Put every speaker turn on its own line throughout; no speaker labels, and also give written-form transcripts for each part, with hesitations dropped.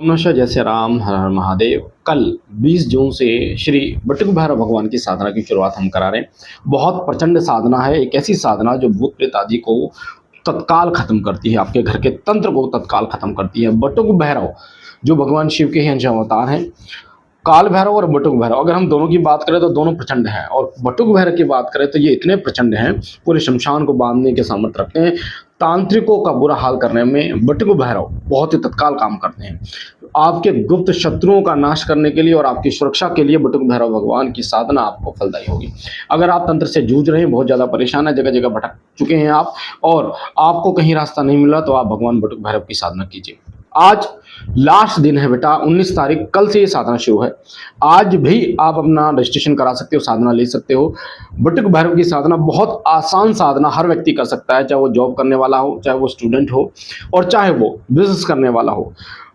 नमस्कार। जय श्री राम, हर हर महादेव। कल 20 जून से श्री बटुक भैरव भगवान की साधना की शुरुआत हम करा रहे हैं। बहुत प्रचंड साधना है, एक ऐसी साधना जो भूत प्रेत आदि को तत्काल खत्म करती है, आपके घर के तंत्र को तत्काल खत्म करती है। बटुक भैरव जो भगवान शिव के ही अंश अवतार हैं, काल भैरव और बटुक भैरव, अगर हम दोनों की बात करें तो दोनों प्रचंड हैं, और बटुक भैरव की बात करें तो ये इतने प्रचंड हैं, पूरे शमशान को बांधने के सामर्थ्य रखते हैं। तांत्रिकों का बुरा हाल करने में बटुक भैरव बहुत ही तत्काल काम करते हैं। आपके गुप्त शत्रुओं का नाश करने के लिए और आपकी सुरक्षा के लिए बटुक भैरव भगवान की साधना आपको फलदायी होगी। अगर आप तंत्र से जूझ रहे हैं, बहुत ज़्यादा परेशान है, जगह जगह भटक चुके हैं आप, और आपको कहीं रास्ता नहीं मिला, तो आप भगवान बटुक भैरव की साधना कीजिए। आज लास्ट दिन है बेटा, 19 तारीख, कल से ये साधना शुरू है। आज भी आप अपना रजिस्ट्रेशन करा सकते हो, साधना ले सकते हो। बटुक भैरव की साधना बहुत आसान साधना, हर व्यक्ति कर सकता है, चाहे वो जॉब करने वाला हो, चाहे वो स्टूडेंट हो, और चाहे वो बिजनेस करने वाला हो।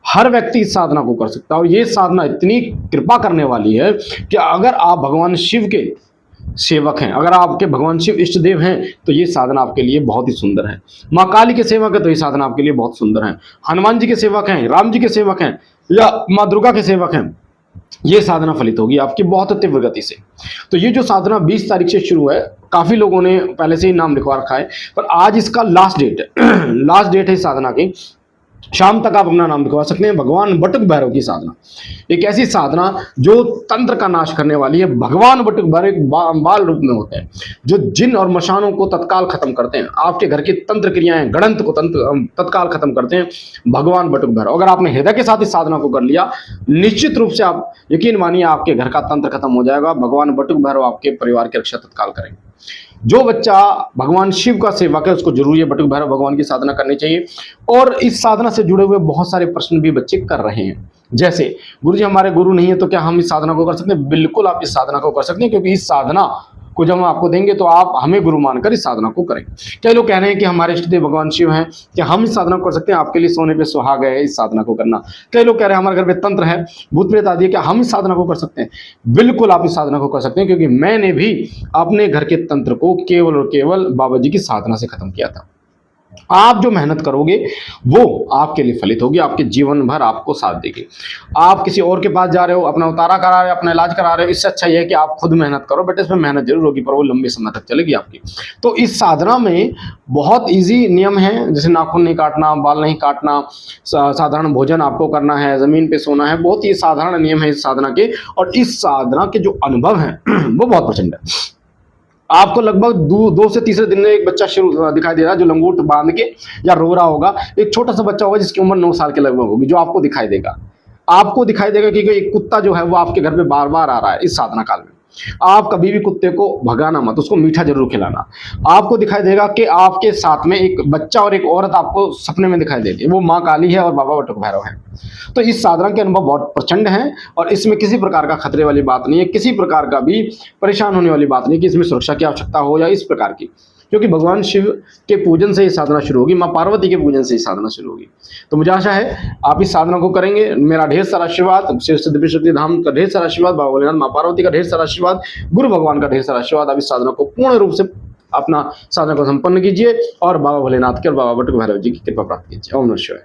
हर व्यक्ति इस साधना को कर सकता है, और ये साधना इतनी कृपा करने वाली है कि अगर आप भगवान शिव के सेवक हैं, अगर आपके भगवान शिव इष्ट देव हैं, तो ये साधना आपके लिए बहुत ही सुंदर है। माँ काली के सेवक है तो ये साधना आपके लिए बहुत सुंदर है। हनुमान जी के सेवक हैं, राम जी के सेवक हैं, या माँ दुर्गा के सेवक हैं, ये साधना फलित होगी आपकी बहुत तीव्र गति से। तो ये जो साधना 20 तारीख से शुरू है, काफी लोगों ने पहले से ही नाम लिखवा रखा है, पर आज इसका लास्ट डेट है। लास्ट डेट है इस साधना की। शाम तक आप अपना नाम लिखवा सकते हैं। भगवान बटुक भैरव की साधना, एक ऐसी साधना जो तंत्र का नाश करने वाली है। भगवान बटुक भैरव एक बाल रूप में होते हैं, जो जिन और मशानों को तत्काल खत्म करते हैं, आपके घर की तंत्र क्रियाएं, गणंत को तत्काल खत्म करते हैं भगवान बटुक भैरव। अगर आपने हृदय के साथ इस साधना को कर लिया, निश्चित रूप से आप यकीन मानिए आपके घर का तंत्र खत्म हो जाएगा। भगवान बटुक भैरव आपके परिवार की रक्षा तत्काल करेंगे। जो बच्चा भगवान शिव का सेवक है, उसको जरूर ये बटुक भैरव भगवान की साधना करनी चाहिए। और इस साधना से जुड़े हुए बहुत सारे प्रश्न भी बच्चे कर रहे हैं, जैसे गुरुजी हमारे गुरु नहीं है तो क्या हम इस साधना को कर सकते हैं? बिल्कुल आप इस साधना को कर सकते हैं, क्योंकि इस साधना को जब हम आपको देंगे तो आप हमें गुरु मानकर इस साधना को करें। कई लोग कह रहे हैं कि हमारे इष्ट देव भगवान शिव हैं, क्या हम इस साधना को कर सकते हैं? आपके लिए सोने पे सुहागा है इस साधना को करना। कई लोग कह रहे हैं हमारे घर पे तंत्र है, भूत प्रेत आदि है, क्या हम इस साधना को कर सकते हैं? बिल्कुल आप इस साधना को कर सकते हैं, क्योंकि मैंने भी अपने घर के तंत्र को केवल और केवल बाबा जी की साधना से खत्म किया था। आप जो मेहनत करोगे वो आपके लिए फलित होगी, आपके जीवन भर आपको साथ देगी। आप किसी और के पास जा रहे हो, अपना उतारा करा रहे हो, अपना इलाज करा रहे हो, इससे अच्छा यह है कि आप खुद मेहनत करो। बट इसमें मेहनत जरूर होगी, पर वो लंबे समय तक चलेगी आपकी। तो इस साधना में बहुत इजी नियम है, जैसे नाखून नहीं काटना, बाल नहीं काटना, साधारण भोजन आपको करना है, जमीन पे सोना है। बहुत ही साधारण नियम है इस साधना के, और इस साधना के जो अनुभव है वो बहुत प्रचंड है। आपको लगभग दो से तीसरे दिन में एक बच्चा शुरू दिखाई दे रहा है, जो लंगोट बांध के या रो रहा होगा। एक छोटा सा बच्चा होगा जिसकी उम्र 9 साल के लगभग होगी, जो आपको दिखाई देगा। आपको दिखाई देगा कि एक कुत्ता जो है वो आपके घर पे बार बार आ रहा है इस साधना काल में। आप कभी भी कुत्ते को भगाना मत, उसको मीठा जरूर खिलाना। आपको दिखाई देगा कि आपके साथ में एक बच्चा और एक औरत आपको सपने में दिखाई देगी, वो माँ काली है और बाबा बटुक भैरव है। तो इस साधना के अनुभव बहुत प्रचंड हैं, और इसमें किसी प्रकार का खतरे वाली बात नहीं है, किसी प्रकार का भी परेशान होने वाली बात नहीं कि इसमें सुरक्षा की आवश्यकता हो या इस प्रकार की, क्योंकि भगवान शिव के पूजन से ये साधना शुरू होगी, माँ पार्वती के पूजन से ये साधना शुरू होगी। तो मुझे आशा है आप इस साधना को करेंगे। मेरा ढेर सारा आशीर्वाद, श्रेष्ठ दिव्य शक्ति धाम का ढेर सारा आशीर्वाद, बाबा भोलेनाथ, माँ पार्वती का ढेर सारा आशीर्वाद, गुरु भगवान का ढेर सारा आशीर्वाद। आप इस साधना को पूर्ण रूप से अपना साधना को संपन्न कीजिए, और बाबा भोलेनाथ के और बाबा बटुक भैरव जी की कृपा प्राप्त कीजिए। ओम नमः शिवाय।